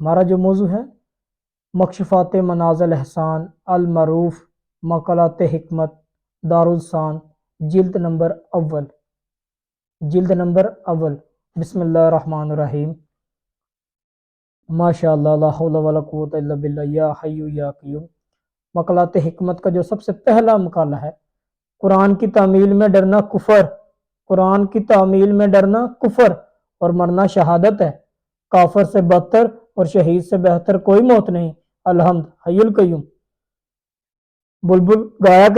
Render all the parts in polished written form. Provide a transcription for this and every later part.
ہمارا جو موضوع ہے مکشفات منازل احسان المعروف مقالات حکمت دارالسان جلد نمبر اول بسم اللہ الرحمن الرحیم ماشاء اللہ لا حول ولا قوت الا باللہ یا حی یا قیوم۔ مقالات حکمت کا جو سب سے پہلا مقالہ ہے قرآن کی تعمیل میں ڈرنا کفر، قرآن کی تعمیل میں ڈرنا کفر اور مرنا شہادت ہے، کافر سے بدتر اور شہید سے بہتر کوئی موت نہیں، الحمد حی القیوم۔ بلبل گایا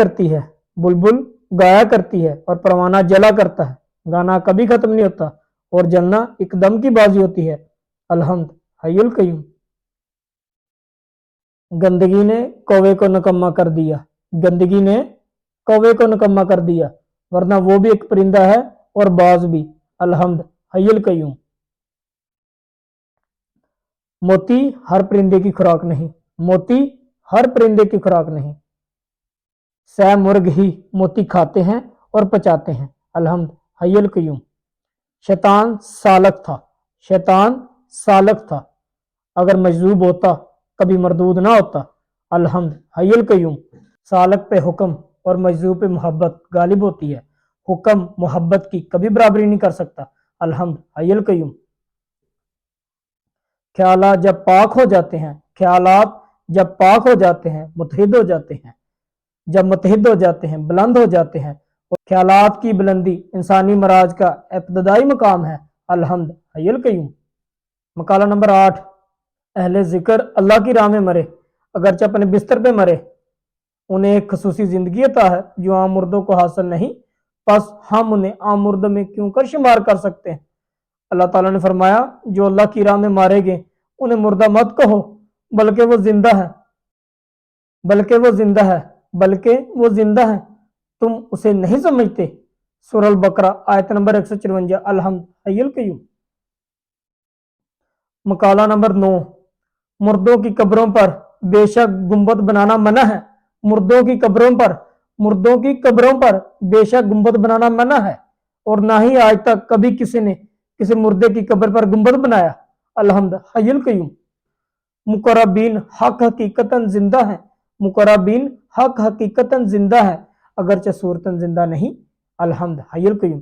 کرتی ہے اور پروانہ جلا کرتا ہے، گانا کبھی ختم نہیں ہوتا اور جلنا ایک دم کی بازی ہوتی ہے، الحمد حی القیوم۔ گندگی نے کوے کو نکما کر دیا ورنہ وہ بھی ایک پرندہ ہے اور باز بھی، الحمد حی القیوم۔ موتی ہر پرندے کی خوراک نہیں، سہ مرغ ہی موتی کھاتے ہیں اور پچاتے ہیں، الحمد حی القیوم۔ شیطان سالک تھا اگر مجذوب ہوتا کبھی مردود نہ ہوتا، الحمد حی القیوم۔ سالک پہ حکم اور مجذوب پہ محبت غالب ہوتی ہے، حکم محبت کی کبھی برابری نہیں کر سکتا، الحمد حی القیوم۔ خیالات جب پاک ہو جاتے ہیں متحد ہو جاتے ہیں، جب متحد ہو جاتے ہیں بلند ہو جاتے ہیں، اور خیالات کی بلندی انسانی معراج کا ابتدائی مقام ہے، الحمد حی القیوم۔ مقالہ نمبر 8، اہل ذکر اللہ کی راہ میں مرے اگرچہ اپنے بستر پہ مرے انہیں ایک خصوصی زندگی عطا ہے جو عام مردوں کو حاصل نہیں، پس ہم انہیں عام مردوں میں کیوں کر شمار کر سکتے ہیں۔ اللہ تعالیٰ نے فرمایا جو اللہ کی راہ میں مارے گئے انہیں مردہ مت کہو بلکہ وہ زندہ ہے، تم اسے نہیں سمجھتے۔ سورہ البقرہ آیت نمبر 154، الحمد حی القیوم۔ مقالہ نمبر 9، مردوں کی قبروں پر بے شک گنبد بنانا منع ہے، مردوں کی قبروں پر بے شک گنبد بنانا منع ہے اور نہ ہی آج تک کبھی کسی نے کسی مردے کی قبر پر گنبد بنایا، الحمد حی القیوم۔ مقربین حق حقیقتاً زندہ ہے اگرچہ صورتاً زندہ نہیں، الحمد حی القیوم۔